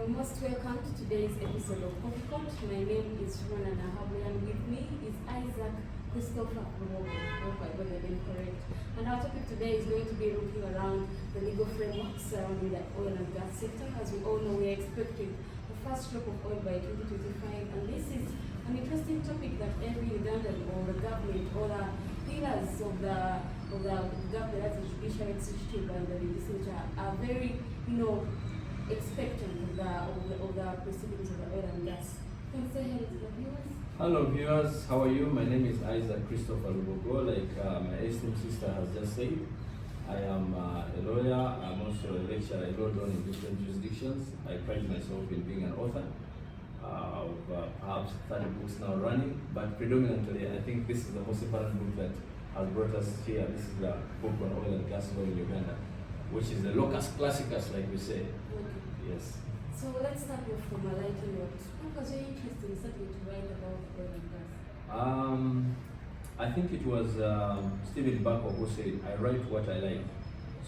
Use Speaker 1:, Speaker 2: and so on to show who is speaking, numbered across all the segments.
Speaker 1: Most welcome to today's episode of Coffee Court. My name is Shimona Nahabwe, and with me is Isaac Christopher Lubogo. I hope I got the name correct. And our topic today is going to be looking around the legal framework surrounding the oil and gas sector. As we all know, we are expecting the first drop of oil by 2025, and this is an interesting topic that every Ugandan or the government or the pillars of the government, as the judicial, executive, and the legislature, are very, expectant of the proceedings of the oil and gas. Can you say hello to the viewers?
Speaker 2: Hello viewers, how are you? My name is Isaac Christopher Lubogo. Like my esteemed sister has just said, I am a lawyer. I'm also a lecturer. I wrote on in different jurisdictions. I pride myself in being an author of perhaps 30 books now running, but predominantly I think this is the most important book that has brought us here. This is the book on oil and gas law in Uganda, which is the locus classicus, like we say.
Speaker 1: Okay.
Speaker 2: Yes.
Speaker 1: So let's start with from a lighter note. What was your interest in starting to write about oil and gas?
Speaker 2: I think it was Stephen Bako who said, I write what I like.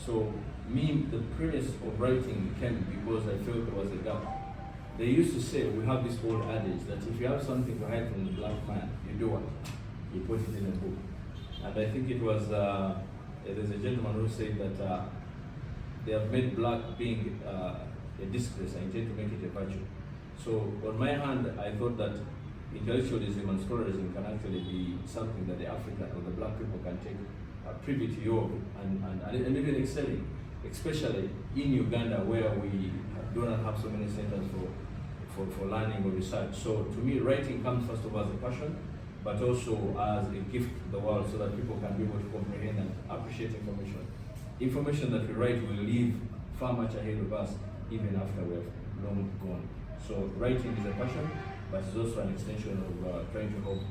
Speaker 2: So me, the premise of writing came because I felt there was a gap. They used to say, we have this old adage that if you have something to hide from the black man, you do what? You put it in a book. And I think it was, there's a gentleman who said that they have made black being a disgrace. I intend to make it a virtue. So on my hand, I thought that intellectualism and scholarism can actually be something that the African or the black people can take privy to Europe and even excelling, especially in Uganda where we do not have so many centers for learning or research. So to me, writing comes first of all as a passion, but also as a gift to the world so that people can be able to comprehend and appreciate information. Information that we write will live far much ahead of us even after we have long gone. So writing is a passion, but it's also an extension of trying to help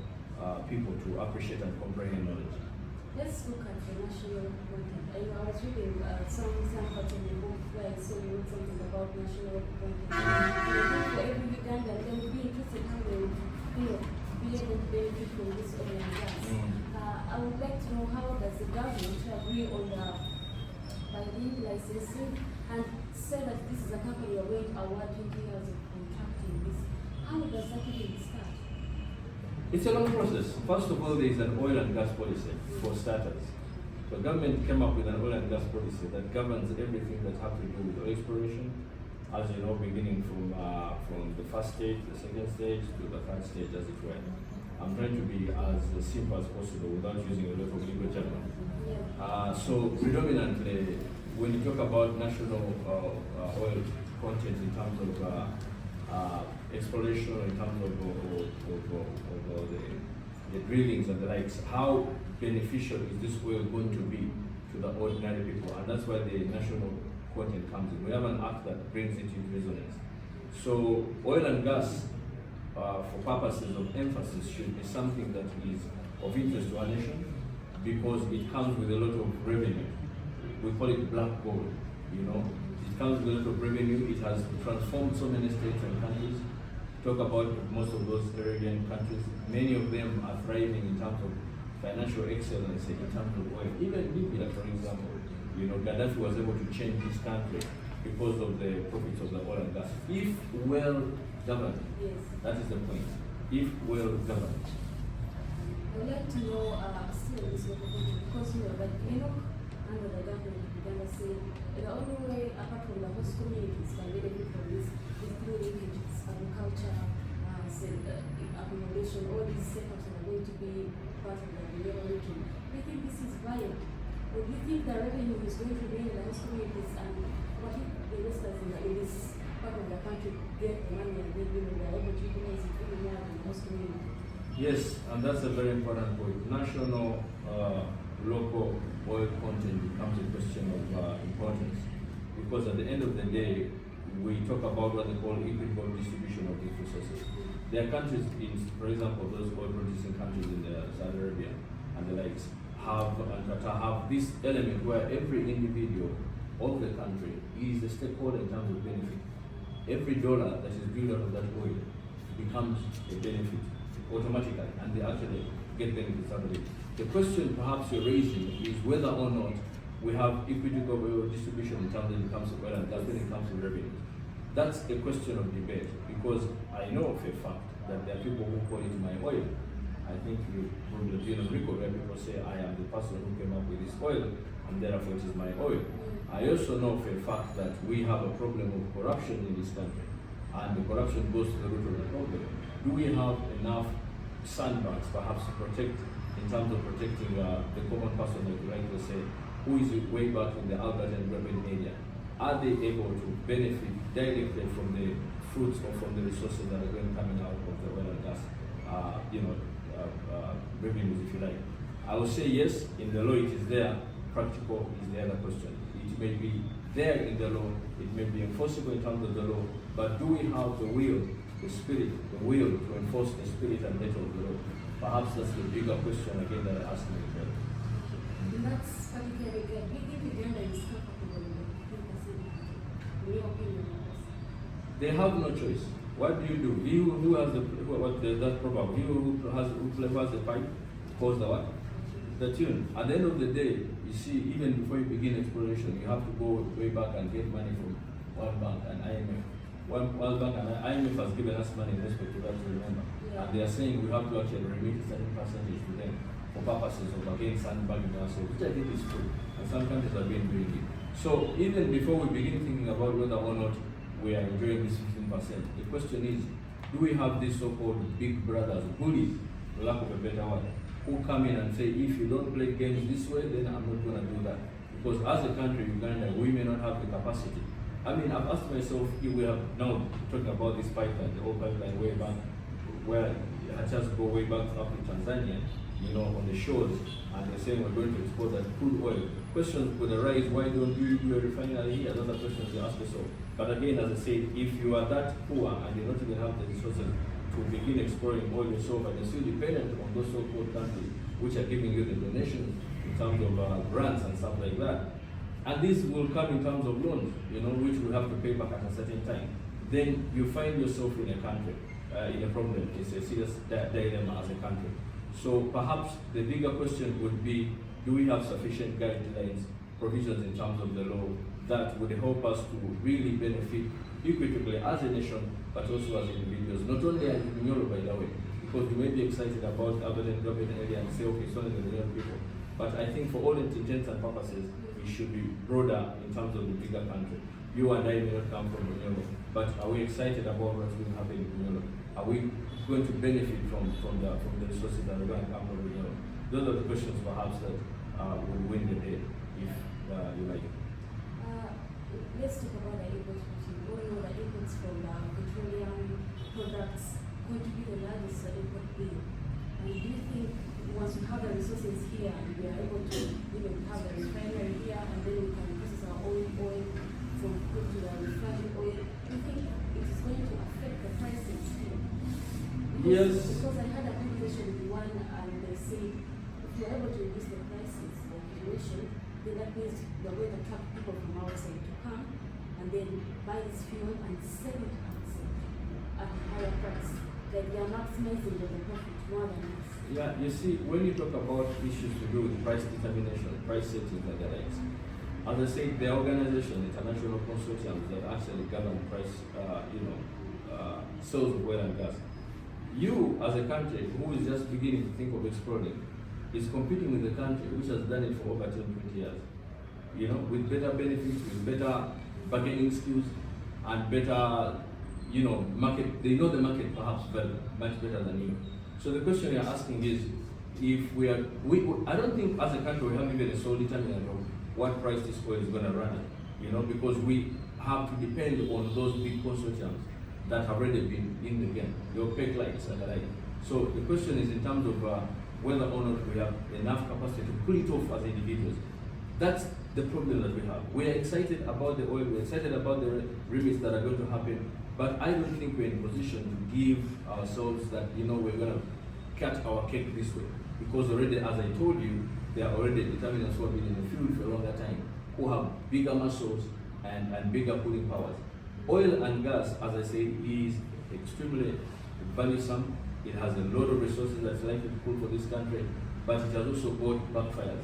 Speaker 2: people to appreciate and comprehend knowledge.
Speaker 1: Let's look at the national content. I was reading some parts of the book where I saw you wrote something about national content. And I think for every Ugandan, they would be interested how they would feel be able to benefit from this oil and gas. I would like to know, how does the government agree on the binding licensing and say that this is a company you're going to award 20 years of contracting this? How does that even start?
Speaker 2: It's a long process. First of all, there is an oil and gas policy for starters. The government came up with an oil and gas policy that governs everything that has to do with oil exploration, as you know, beginning from the first stage, the second stage, to the third stage, as it were. I'm trying to be as simple as possible without using a lot of legal jargon. So predominantly, when you talk about national oil content in terms of exploration, in terms of the drillings and the likes, how beneficial is this oil going to be to the ordinary people? And that's why the national content comes in. We have an act that brings it into resonance. So oil and gas, for purposes of emphasis, should be something that is of interest to our nation because it comes with a lot of revenue. We call it black gold, It comes with a lot of revenue. It has transformed so many states and countries. Talk about most of those Arabian countries. Many of them are thriving in terms of financial excellence, in terms of oil. Even Libya, for example, Gaddafi was able to change his country because of the profits of the oil and gas. If well governed,
Speaker 1: yes.
Speaker 2: That is the point. If well governed.
Speaker 1: I would like to know, still this because under the government of Uganda say the only way, apart from the host communities, can benefit from this is through linkages, agriculture, accommodation, all these setups are going to be part of the renewable region. Do you think this is viable? Or do you think the revenue is going to be in the host communities, and what if the investors in this part of the country get the money and then they are able to utilize it even more than the host community?
Speaker 2: Yes, and that's a very important point. National local oil content becomes a question of importance because at the end of the day, we talk about what they call equitable distribution of these resources. There are countries, for example, those oil producing countries in Saudi Arabia and the likes, have this element where every individual of the country is a stakeholder in terms of benefit. Every dollar that is drilled out of that oil becomes a benefit automatically, and they actually get benefits out of it. The question perhaps you're raising is whether or not we have equitable distribution in terms of when it comes to oil and gas, when it comes to revenue. That's a question of debate, because I know for a fact that there are people who call it my oil. I think you probably been on record where people say I am the person who came up with this oil and therefore it is my oil. I also know for a fact that we have a problem of corruption in this country, and the corruption goes to the root of the problem. Do we have enough sandbags perhaps to protect, in terms of protecting the common person, like you rightly say, who is way back in the Albert and Robin area? Are they able to benefit directly from the fruits or from the resources that are going coming out of the oil and gas, revenues, if you like? I would say yes, in the law it is there. Practical is the other question. It may be there in the law, it may be enforceable in terms of the law, but do we have the will, the spirit, the will to enforce the spirit and letter of the law? Perhaps that's the bigger question again that I ask myself.
Speaker 1: And that's particularly good. We think the gender is comfortable in the in your opinion.
Speaker 2: They have no choice. What do? He who has that proverb, he who has the pipe calls the what? The tune. At the end of the day, you see, even before you begin exploration, you have to go way back and get money from World Bank and IMF. World Bank and IMF has given us money in respect to that, to remember. Yeah. And they are saying we have to actually remit a certain percentage to them for purposes of again sandbagging ourselves, which I think is true. And some countries have been doing it. So even before we begin thinking about whether or not we are enjoying this 15%, the question is, do we have these so-called big brothers, bullies, for lack of a better word, who come in and say, if you don't play games this way, then I'm not going to do that. Because as a country, Uganda, we may not have the capacity. I mean, I've asked myself, if we have now talking about this pipeline, the whole pipeline way back, where it had just go way back up to Tanzania, you know, on the shores, and they're saying we're going to export that crude oil. Questions could arise, why don't you do a refinery here? Those are questions you ask yourself. But again, as I said, if you are that poor and you don't even have the resources to begin exploring oil yourself, and you're still dependent on those so-called countries which are giving you the donations in terms of grants and stuff like that, and this will come in terms of loans, you know, which we have to pay back at a certain time, then you find yourself in a country, in a problem. It's a serious dilemma as a country. So perhaps the bigger question would be, do we have sufficient guidelines, provisions in terms of the law that would help us to really benefit equitably as a nation, but also as individuals, not only as Minyolo, by the way, because we may be excited about urban area and say, okay, it's only the Minyolo people. But I think for all intents and purposes, we should be broader in terms of the bigger country. You and I may not come from Minyolo, but are we excited about what's going to happen in Minyolo? Are we going to benefit from the resources that are going to come from Minyolo? Those are the questions perhaps that will win the day, if you like.
Speaker 1: Let's talk about the imports. We all know that imports from petroleum products going to be the largest import bill. And do you think once we have the resources here and we are able to have the refinery here and then we can process our own oil from crude to the refined oil, do you think it is going to affect the prices here?
Speaker 2: Yes.
Speaker 1: Because I had a conversation with one and they said if you're able to reduce the prices, the inflation, then that means we're going to attract people from outside to come and then buy this fuel and sell it outside at a higher price. Like they are maximizing the profit more than us.
Speaker 2: Yeah, you see, when you talk about issues to do with price determination, price setting and the likes, as I said, the organization, international consortiums that actually govern price, sales of oil and gas. You, as a country who is just beginning to think of exploring, is competing with the country which has done it for over 10, 20 years. You know, with better benefits, with better bargaining skills, and better, market. They know the market perhaps much better than you. So the question you're asking is, if I don't think as a country we have even a sole determinant of what price this oil is going to run at, because we have to depend on those big consortiums that have already been in the game, the OPEC lights and the like. So the question is in terms of whether or not we have enough capacity to pull it off as individuals. That's the problem that we have. We are excited about the oil, we're excited about the remits that are going to happen, but I don't think we're in a position to give ourselves that, we're going to cut our cake this way. Because already, as I told you, there are already determinants who have been in the field for a longer time, who have bigger muscles and bigger pulling powers. Oil and gas, as I say, is extremely valuable. It has a lot of resources that's likely to pull for this country, but it has also got backfires.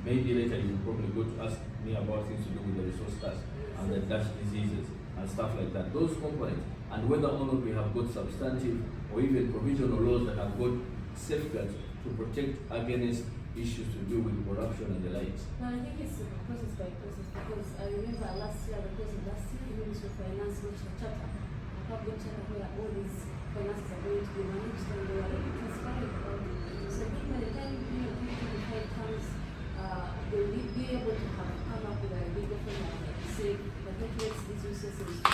Speaker 2: Maybe later you will probably go to ask me about things to do with the resource tax and the Dutch diseases. and stuff like that. Those components, and whether or not we have got substantive or even provisional laws that have got safeguards to protect against issues to do with corruption and the likes.
Speaker 1: No, I think it's process by process, because I remember last year, the Ministry of Finance launched a charter, a public charter where all these finances are going to be managed, and they were really transparent about it. So I think by the time 2025 comes, they will be able to come up with a legal framework that say that networks these resources to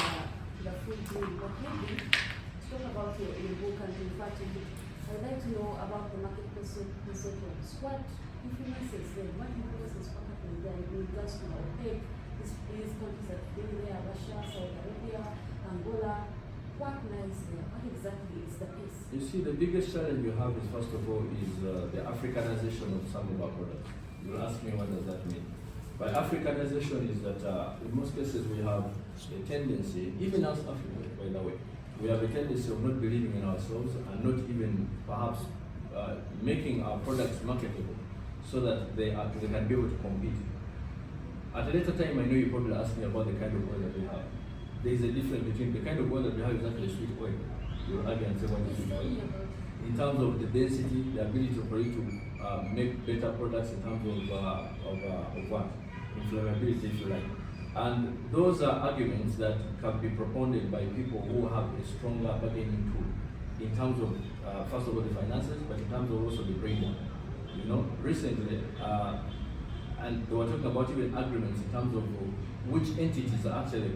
Speaker 1: the full team. But maybe to talk about your book and to refer to it, I'd like to know about the market consortiums. What influences them? What influences what happens there in regards to our OPEC? These countries that have been there, Russia, Saudi Arabia, Angola. What lies there? What exactly is the case?
Speaker 2: You see, the biggest challenge you have is, first of all, is the Africanization of some of our products. You'll ask me, what does that mean? By Africanization is that in most cases we have a tendency, even as Africans, by the way, we have a tendency of not believing in ourselves and not even perhaps making our products marketable so that they can be able to compete. At a later time, I know you probably ask me about the kind of oil that we have. There is a difference between the kind of oil that we have is actually sweet oil. You'll argue and say, what is sweet oil? In terms of the density, the ability for you to make better products in terms of what? Inflammability, if you like. And those are arguments that can be propounded by people who have a stronger bargaining tool in terms of, first of all, the finances, but in terms of also the brain. You know, recently, and they were talking about even agreements in terms of which entities are actually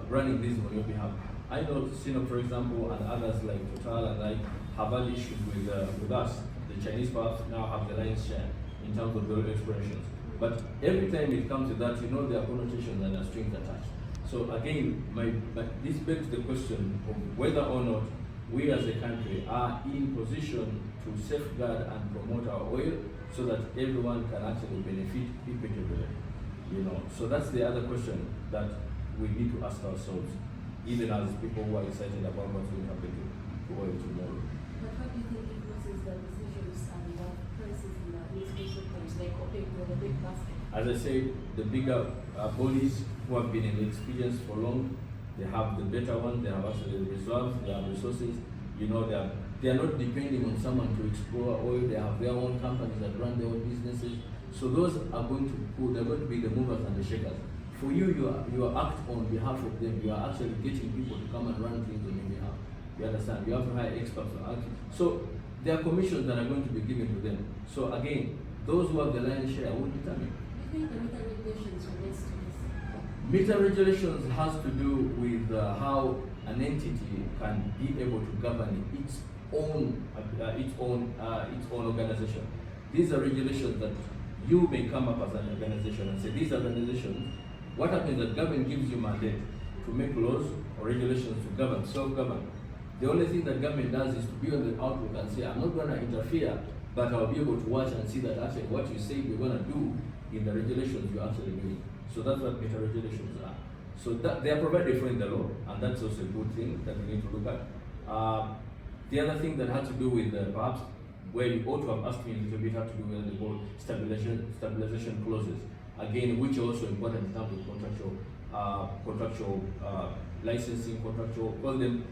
Speaker 2: running this on your behalf. I know Sinop, for example, and others like Total and like have had issues with us. The Chinese perhaps now have the lion's share in terms of their explorations. But every time it comes to that, you know there are connotations and there are strings attached. So again, this begs the question of whether or not we as a country are in position to safeguard and promote our oil so that everyone can actually benefit equitably. You know, so that's the other question that we need to ask ourselves, even as people who are excited about what's going to happen to oil tomorrow.
Speaker 1: But what do you think influences the decisions and the prices in these consortiums, like OPEC or the big basket?
Speaker 2: As I said, the bigger bodies who have been in experience for long, they have the better one, they have actually the reserves, they have resources, you know, they are not depending on someone to explore oil, they have their own companies that run their own businesses. So those are going they're going to be the movers and the shakers. For you, you act on behalf of them. You are actually getting people to come and run things on your behalf. You understand? You have to hire experts to act. So there are commissions that are going to be given to them. So again, those who have the lion's share will determine.
Speaker 1: Do you think the meter regulations relates to this?
Speaker 2: Meter regulations has to do with how an entity can be able to govern its own organization. These are regulations that you may come up as an organization and say, these organizations, what happens is that government gives you mandate to make laws or regulations to govern, self-govern. The only thing that government does is to be on the outlook and say, I'm not going to interfere, but I'll be able to watch and see that actually what you say we're going to do in the regulations you're actually doing. So that's what meter regulations are. So that they are provided for in the law, and that's also a good thing that we need to look at. The other thing that had to do with perhaps where you ought to have asked me a little bit had to do with the whole stabilization clauses. Again, which are also important in terms of contractual licensing, call them.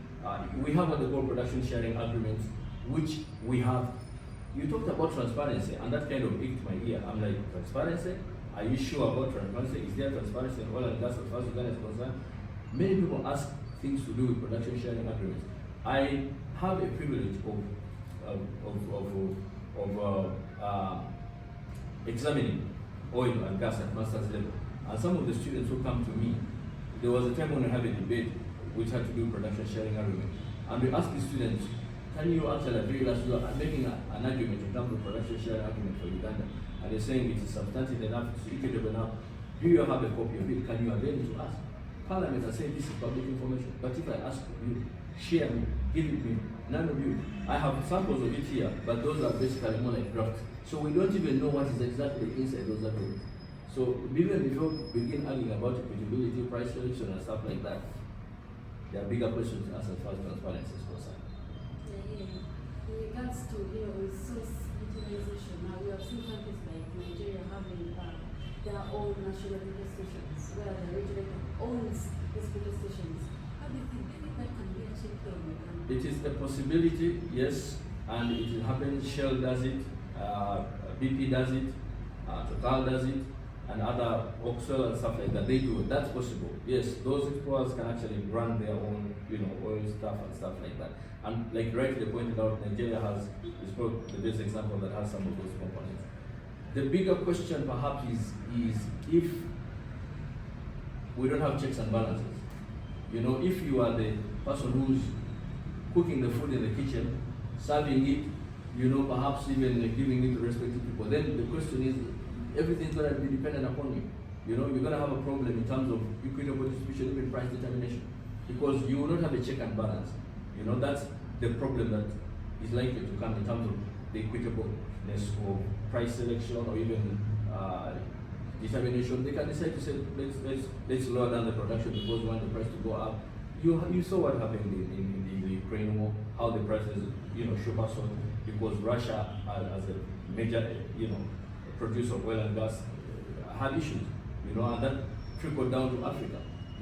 Speaker 2: We have what they call production sharing agreements, which we have. You talked about transparency, and that kind of piqued my ear. I'm like, transparency? Are you sure about transparency? Is there transparency in oil and gas as far as Uganda is concerned? Many people ask things to do with production sharing agreements. I have a privilege of examining oil and gas at master's level. And some of the students who come to me, there was a time when we had a debate which had to do with production sharing agreement. And we asked the students, can you actually at very last, you are making an argument in terms of production sharing agreement for Uganda, and they're saying it is substantive enough, it's equitable enough. Do you have a copy of it? Can you avail it to us? Parliament has said this is public information, but if I ask you, share me, give it me, none of you. I have samples of it here, but those are basically more like drafts. So we don't even know what is exactly inside those agreements. So even before we begin arguing about equitability, price selection and stuff like that, there are bigger questions to ask as far as transparency is concerned.
Speaker 1: In regards to resource utilization, now we have seen countries like Nigeria having their own national radio stations, where the regulator owns these radio stations. How do you think that can be achieved then?
Speaker 2: It is a possibility, yes, and it happens. Shell does it, BP does it, Total does it, and other Oxel and stuff like that. They do it. That's possible. Yes, those explorers can actually run their own, oil stuff and stuff like that. And like rightly pointed out, Nigeria is probably the best example that has some of those components. The bigger question perhaps is if we don't have checks and balances. If you are the person who's cooking the food in the kitchen, serving it, perhaps even giving it to respective people, then the question is, everything's going to be dependent upon you. You're going to have a problem in terms of equitable distribution, even price determination, because you will not have a check and balance. That's the problem that is likely to come in terms of the equitableness of price selection or even determination. They can decide to say, let's lower down the production because we want the price to go up. You saw what happened in the Ukraine war, how the prices shook us on, because Russia, as a major producer of oil and gas, had issues, and that trickled down to Africa,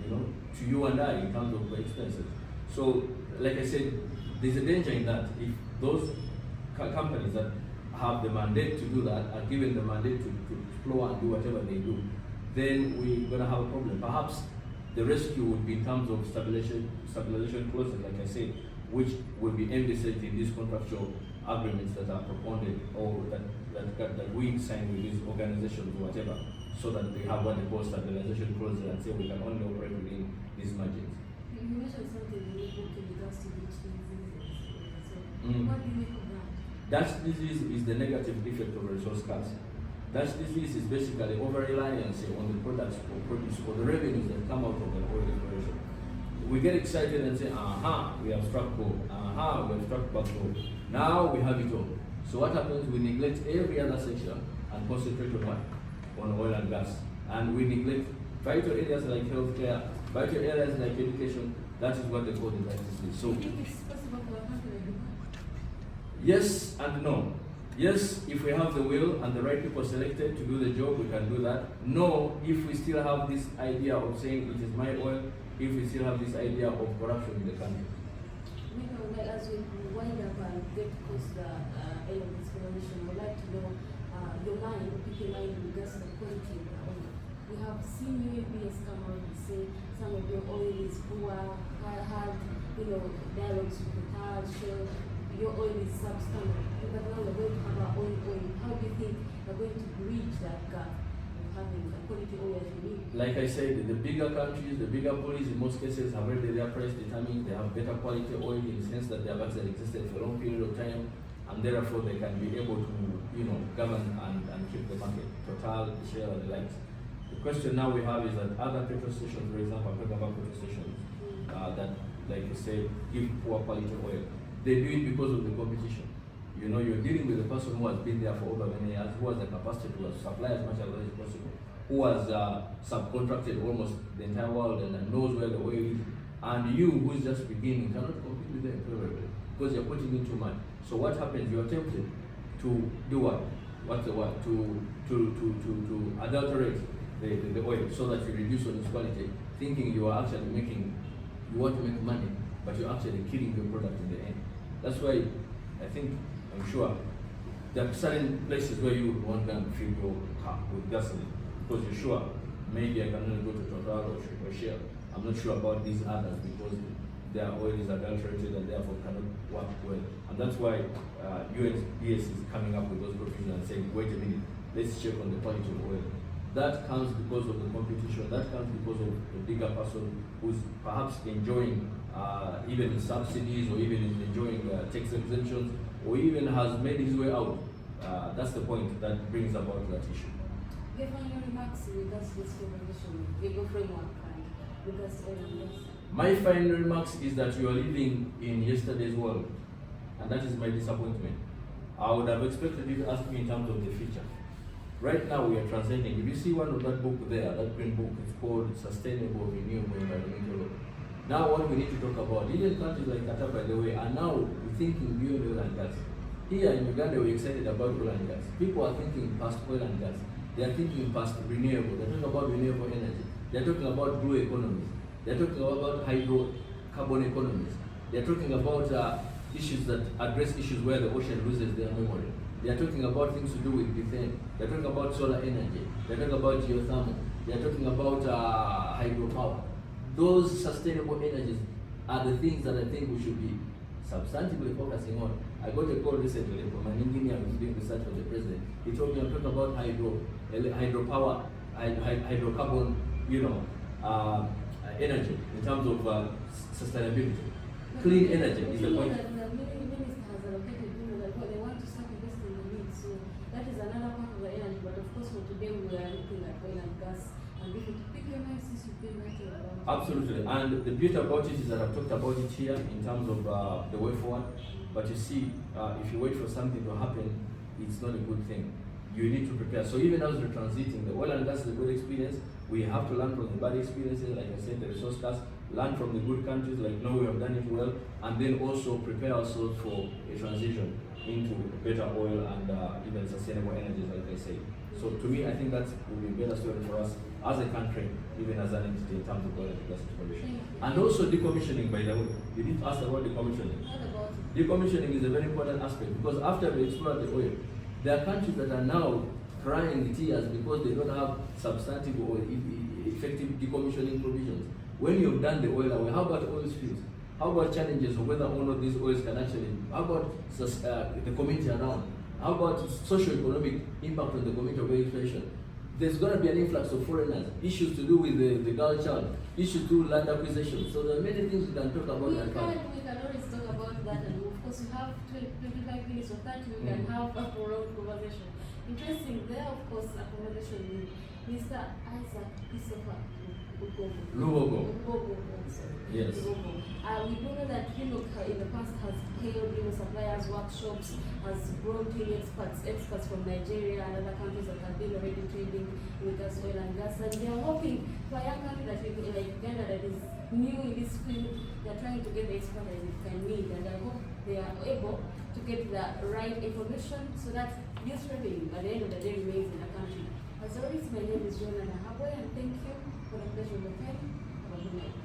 Speaker 2: to you and I in terms of the expenses. So, like I said, there's a danger in that. If those companies that have the mandate to do that are given the mandate to explore and do whatever they do, then we're going to have a problem. Perhaps the rescue would be in terms of stabilization clauses, like I said, which will be envisaged in these contractual agreements that are proposed or that we sign with these organizations or whatever, so that they have what they call stabilization clauses and say we can only operate within these margins.
Speaker 1: You mentioned something in the book in regards to which diseases. So what do you make of that?
Speaker 2: Dutch disease is the negative effect of resource scarcity. Dutch disease is basically over-reliance on the products or produce or the revenues that come out of the oil exploration. We get excited and say, we have struck gold, we have struck back gold. Now we have it all. So what happens? We neglect every other section and concentrate on what? On oil and gas. And we neglect vital areas like healthcare, vital areas like education. That is what they call the Dutch disease. So,
Speaker 1: do you think it's possible for a country like Dubai?
Speaker 2: Yes and no. Yes, if we have the will and the right people selected to do the job, we can do that. No, if we still have this idea of saying it is my oil, if we still have this idea of corruption in the country.
Speaker 1: As we wind up and get close to the end of this conversation, I would like to know your mind, pick your mind in regards to the quality of the oil. We have seen UAPs come out and say some of your oil is poor, hard, dialogues with the Total, Shell, your oil is substandard. But now we're going to have our own oil. How do you think we're going to bridge that gap of having the quality oil as we need?
Speaker 2: Like I said, the bigger countries, the bigger police in most cases have already their price determined. They have better quality oil in the sense that they have actually existed for a long period of time, and therefore they can be able to, govern and keep the market. Total, Shell, and the likes. The question now we have is that other petrol stations, for example, petrol stations, that, like you said, give poor quality oil. They do it because of the competition. You're dealing with a person who has been there for over many years, who has the capacity to supply as much as possible, who has subcontracted almost the entire world and knows where the oil is. And you, who's just beginning, cannot compete with them favorably because you're putting in too much. So what happens? You're tempted to do what? What's the word? To adulterate the oil so that you reduce on its quality, thinking you are actually you want to make money, but you're actually killing your product in the end. That's why I'm sure there are certain places where you would want to fill your car with gasoline because you're sure maybe I can only go to Total or Shell. I'm not sure about these others because their oil is adulterated and therefore cannot work well. And that's why UNBS is coming up with those provisions and saying, wait a minute, let's check on the quality of oil. That comes because of the competition. That comes because of the bigger person who's perhaps enjoying even subsidies or even enjoying tax exemptions or even has made his way out. That's the point that brings about that issue.
Speaker 1: Give your remarks in regards to this conversation, your framework, and regards to oil and gas.
Speaker 2: My final remarks is that you are living in yesterday's world, and that is my disappointment. I would have expected you to ask me in terms of the future. Right now we are transcending. If you see one of that book there, that green book, it's called Sustainable Renewable Environmental. Now what we need to talk about, even countries like Qatar, by the way, are now thinking beyond oil and gas. Here in Uganda we're excited about oil and gas. People are thinking past oil and gas. They are thinking past renewable. They're talking about renewable energy. They're talking about blue economies. They're talking about hydrocarbon economies. They're talking about issues that address issues where the ocean loses their memory. They're talking about things to do with methane. They're talking about solar energy. They're talking about geothermal. They're talking about hydropower. Those sustainable energies are the things that I think we should be substantively focusing on. I got a call recently from an engineer who's doing research for the president. He told me I'm talking about hydropower, hydrocarbon, energy in terms of sustainability. Clean energy is the point.
Speaker 1: The minister has allocated, they want to start investing in it. So that is another part of the energy. But of course, for today, we are looking at oil and gas. And if you pick your mind, since you've been writing about it.
Speaker 2: Absolutely. And the beauty about it is that I've talked about it here in terms of the way forward. But you see, if you wait for something to happen, it's not a good thing. You need to prepare. So even as we're transiting, the oil and gas is a good experience. We have to learn from the bad experiences, like I said, the resource gas, learn from the good countries like Norway have done it well, and then also prepare ourselves for a transition into better oil and even sustainable energies, like I say. So to me, I think that will be a better story for us as a country, even as an entity in terms of oil and gas exploration. And also decommissioning, by the way. You did ask about decommissioning.
Speaker 1: What about it?
Speaker 2: Decommissioning is a very important aspect because after we explore the oil, there are countries that are now crying tears because they don't have substantive or effective decommissioning provisions. When you've done the oil away, how about oil spills? How about challenges of whether or not these oils can actually, how about the community around? How about socio-economic impact on the community of exploration? There's going to be an influx of foreigners, issues to do with the girl child, issues to do with land acquisition. So there are many things we can talk about.
Speaker 1: We can always talk about that, and of course, we have 25 minutes or 30, we can have a prolonged conversation. Interesting, there, of course, a conversation with Mr. Isaac Christopher
Speaker 2: Lubogo. Yes.
Speaker 1: We do know that in the past has held suppliers workshops, has brought in experts from Nigeria and other countries that have been already trading with us oil and gas, and they are hoping for a young country like Uganda that is new in this field. They are trying to get the expertise it can need, and I hope they are able to get the right information so that this revenue at the end of the day remains in the country. As always, my name is Jonah Nahabwe, and thank you for the pleasure of your time. Have a good night.